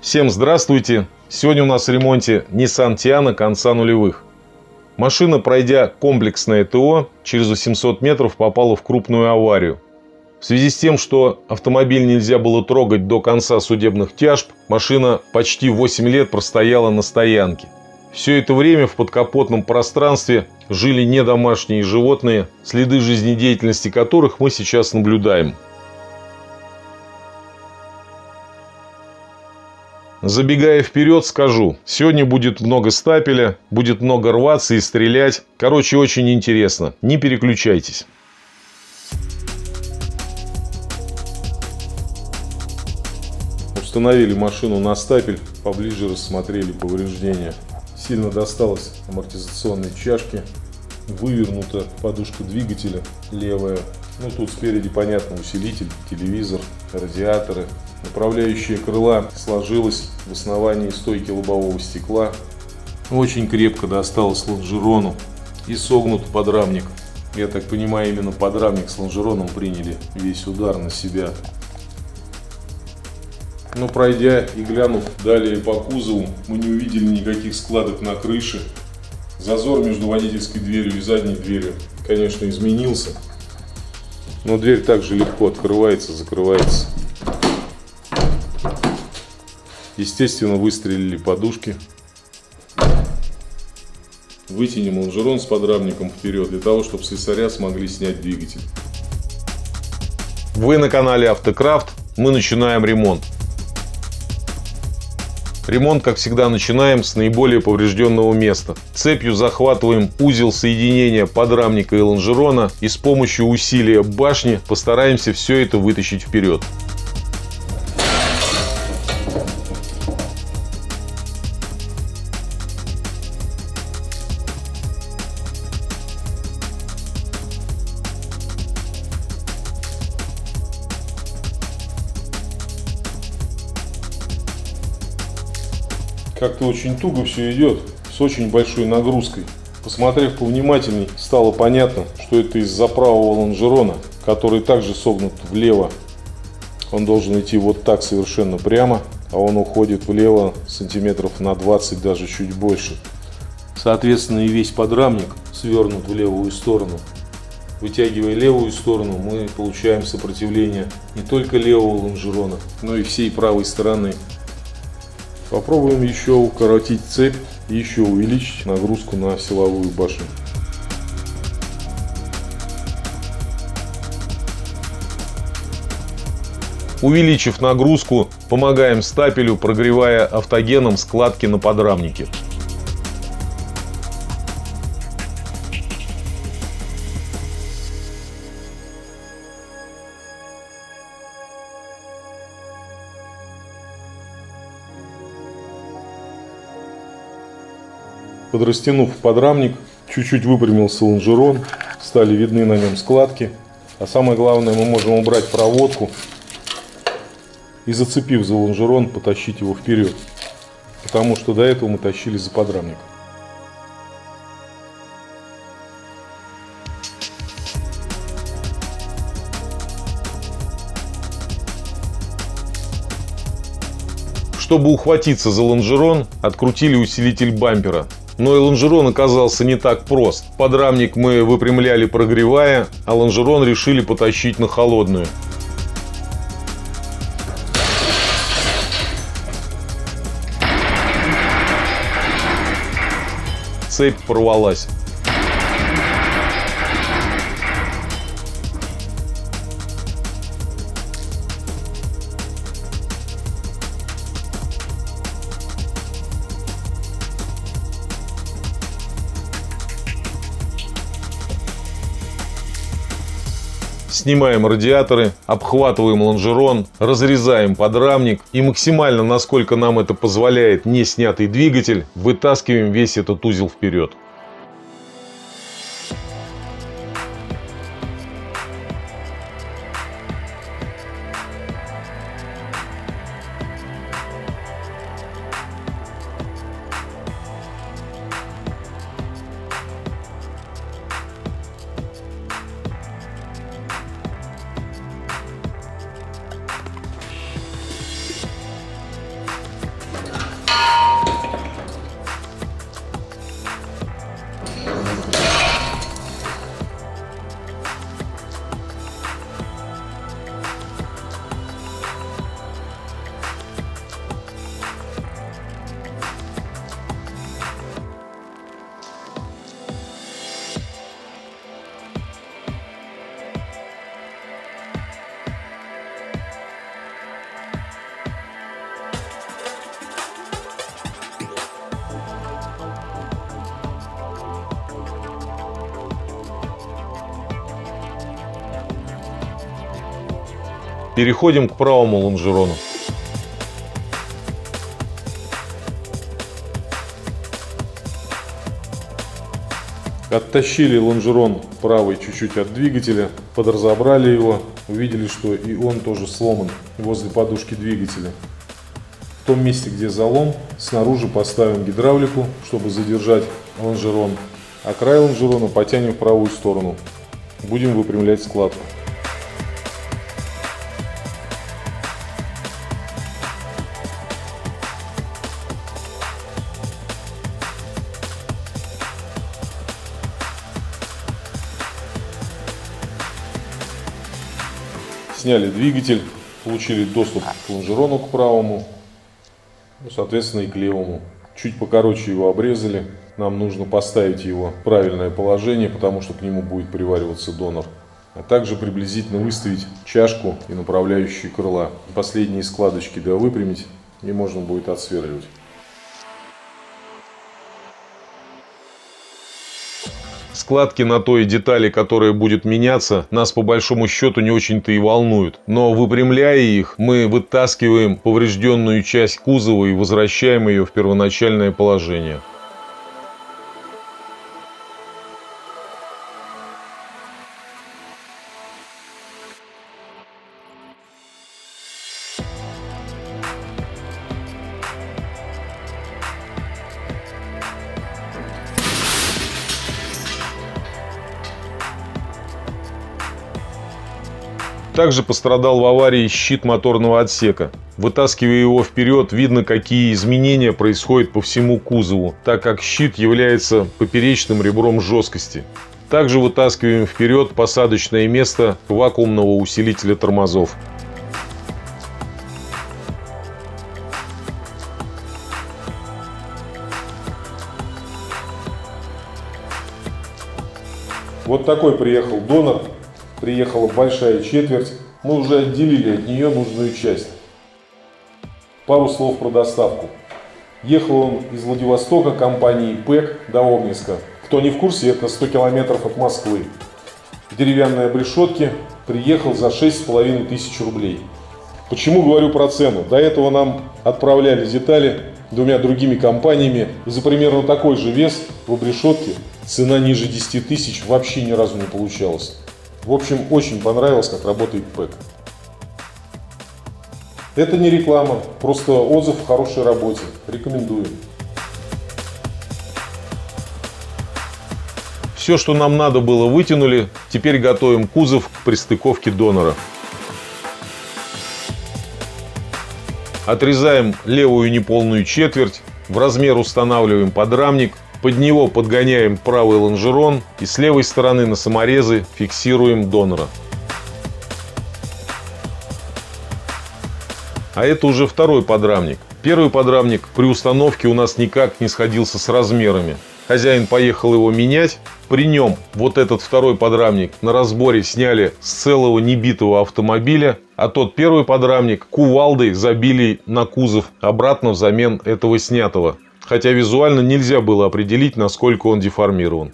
Всем здравствуйте! Сегодня у нас в ремонте Nissan Tiana конца нулевых. Машина, пройдя комплексное ТО, через 800 метров попала в крупную аварию. В связи с тем, что автомобиль нельзя было трогать до конца судебных тяжб, машина почти 8 лет простояла на стоянке. Все это время в подкапотном пространстве жили недомашние животные, следы жизнедеятельности которых мы сейчас наблюдаем. Забегая вперед, скажу, сегодня будет много стапеля, будет много рваться и стрелять. Короче, очень интересно. Не переключайтесь. Установили машину на стапель, поближе рассмотрели повреждения. Сильно досталось амортизационной чашке, вывернута подушка двигателя левая. Ну тут спереди понятно усилитель, телевизор, радиаторы. Направляющая крыла сложилась в основании стойки лобового стекла. Очень крепко досталось лонжерону и согнут подрамник. Я так понимаю, именно подрамник с лонжероном приняли весь удар на себя. Но пройдя и глянув далее по кузову, мы не увидели никаких складок на крыше. Зазор между водительской дверью и задней дверью, конечно, изменился. Но дверь также легко открывается, закрывается. Естественно, выстрелили подушки. Вытянем лонжерон с подрамником вперед, для того, чтобы слесаря смогли снять двигатель. Вы на канале Автокрафт. Мы начинаем ремонт. Ремонт, как всегда, начинаем с наиболее поврежденного места. Цепью захватываем узел соединения подрамника и лонжерона и с помощью усилия башни постараемся все это вытащить вперед. Как-то очень туго все идет, с очень большой нагрузкой. Посмотрев повнимательней, стало понятно, что это из-за правого лонжерона, который также согнут влево. Он должен идти вот так совершенно прямо, а он уходит влево сантиметров на 20, даже чуть больше. Соответственно, и весь подрамник свернут в левую сторону. Вытягивая левую сторону, мы получаем сопротивление не только левого лонжерона, но и всей правой стороны. Попробуем еще укоротить цепь и еще увеличить нагрузку на силовую башню. Увеличив нагрузку, помогаем стапелю, прогревая автогеном складки на подрамнике. Подрастянув подрамник, чуть-чуть выпрямился лонжерон, стали видны на нем складки. А самое главное, мы можем убрать проводку и, зацепив за лонжерон, потащить его вперед. Потому что до этого мы тащили за подрамник. Чтобы ухватиться за лонжерон, открутили усилитель бампера. Но и лонжерон оказался не так прост. Подрамник мы выпрямляли, прогревая, а лонжерон решили потащить на холодную. Цепь порвалась. Снимаем радиаторы, обхватываем лонжерон, разрезаем подрамник и максимально, насколько нам это позволяет не снятый двигатель, вытаскиваем весь этот узел вперед. Переходим к правому лонжерону. Оттащили лонжерон правый чуть-чуть от двигателя, подразобрали его, увидели, что и он тоже сломан возле подушки двигателя. В том месте, где залом, снаружи поставим гидравлику, чтобы задержать лонжерон, а край лонжерона потянем в правую сторону. Будем выпрямлять складку. Сняли двигатель, получили доступ к лонжерону, к правому, соответственно и к левому. Чуть покороче его обрезали. Нам нужно поставить его в правильное положение, потому что к нему будет привариваться донор. А также приблизительно выставить чашку и направляющие крыла. Последние складочки выпрямить, и можно будет отсверливать. Складки на той детали, которая будет меняться, нас по большому счету не очень-то и волнуют. Но выпрямляя их, мы вытаскиваем поврежденную часть кузова и возвращаем ее в первоначальное положение. Также пострадал в аварии щит моторного отсека. Вытаскивая его вперед, видно, какие изменения происходят по всему кузову, так как щит является поперечным ребром жесткости. Также вытаскиваем вперед посадочное место вакуумного усилителя тормозов. Вот такой приехал донор. Приехала большая четверть. Мы уже отделили от нее нужную часть. Пару слов про доставку. Ехал он из Владивостока компании ПЭК до Обнинска. Кто не в курсе, это 100 километров от Москвы. В деревянной обрешетке приехал за 6500 рублей. Почему говорю про цену? До этого нам отправляли детали двумя другими компаниями. И за примерно такой же вес в обрешетке цена ниже 10 тысяч вообще ни разу не получалась. В общем, очень понравилось, как работает ПЭК. Это не реклама, просто отзыв о хорошей работе. Рекомендую. Все, что нам надо было, вытянули. Теперь готовим кузов к пристыковке донора. Отрезаем левую неполную четверть. В размер устанавливаем подрамник. Под него подгоняем правый лонжерон и с левой стороны на саморезы фиксируем донора. А это уже второй подрамник. Первый подрамник при установке у нас никак не сходился с размерами. Хозяин поехал его менять. При нем вот этот второй подрамник на разборе сняли с целого небитого автомобиля, а тот первый подрамник кувалдой забили на кузов обратно взамен этого снятого. Хотя визуально нельзя было определить, насколько он деформирован.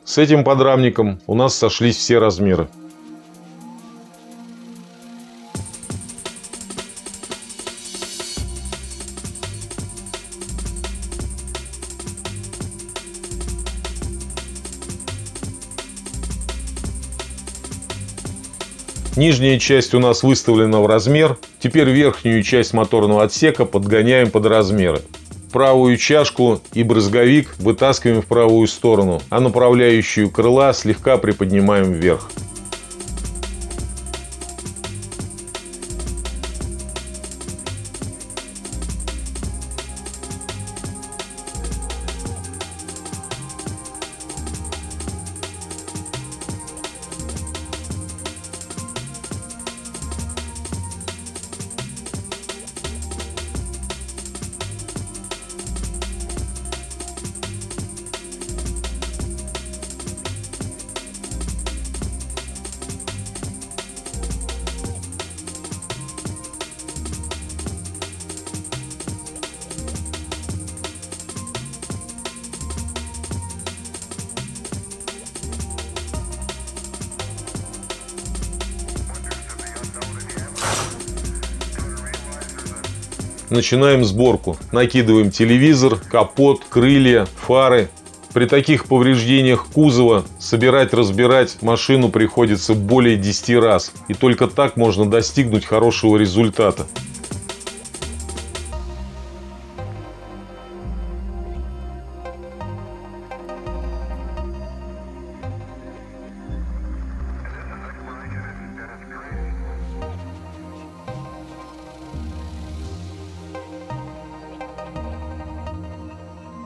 С этим подрамником у нас сошлись все размеры. Нижняя часть у нас выставлена в размер. Теперь верхнюю часть моторного отсека подгоняем под размеры. Правую чашку и брызговик вытаскиваем в правую сторону, а направляющую крыла слегка приподнимаем вверх. начинаем сборку. Накидываем телевизор, капот, крылья, фары. При таких повреждениях кузова собирать-разбирать машину приходится более 10 раз. И только так можно достигнуть хорошего результата.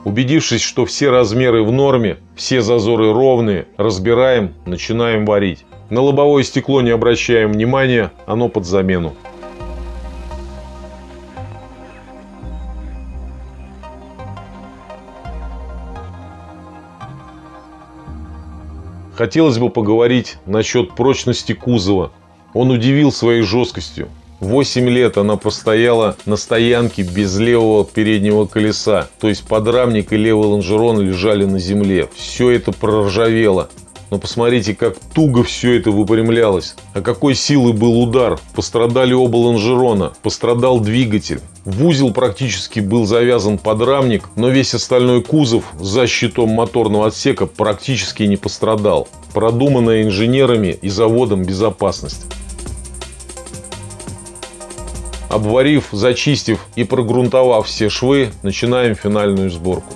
Убедившись, что все размеры в норме, все зазоры ровные, разбираем, начинаем варить. На лобовое стекло не обращаем внимания, оно под замену. Хотелось бы поговорить насчет прочности кузова. Он удивил своей жесткостью. 8 лет она простояла на стоянке без левого переднего колеса. То есть подрамник и левый лонжерон лежали на земле. Все это проржавело. Но посмотрите, как туго все это выпрямлялось. А какой силы был удар. Пострадали оба лонжерона. Пострадал двигатель. В узел практически был завязан подрамник, но весь остальной кузов за щитом моторного отсека практически не пострадал. Продуманная инженерами и заводом безопасность. Обварив, зачистив и прогрунтовав все швы, начинаем финальную сборку.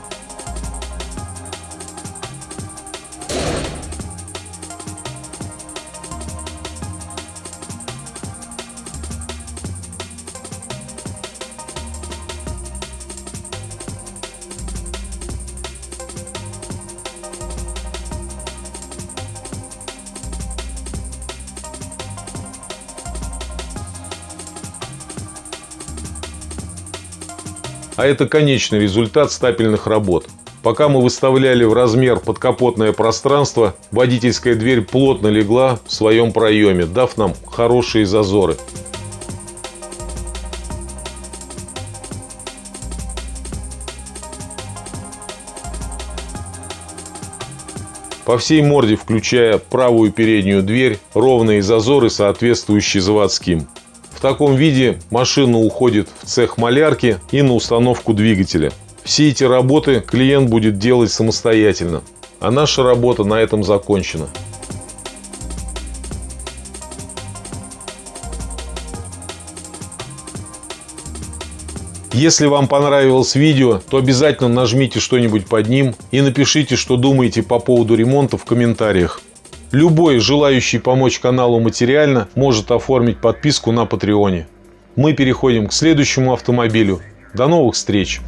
А это конечный результат стапельных работ. Пока мы выставляли в размер подкапотное пространство, водительская дверь плотно легла в своем проеме, дав нам хорошие зазоры. По всей морде, включая правую переднюю дверь, ровные зазоры, соответствующие заводским. В таком виде машина уходит в цех малярки и на установку двигателя. Все эти работы клиент будет делать самостоятельно, а наша работа на этом закончена. Если вам понравилось видео, то обязательно нажмите что-нибудь под ним и напишите, что думаете по поводу ремонта в комментариях. Любой, желающий помочь каналу материально, может оформить подписку на Патреоне. Мы переходим к следующему автомобилю. До новых встреч!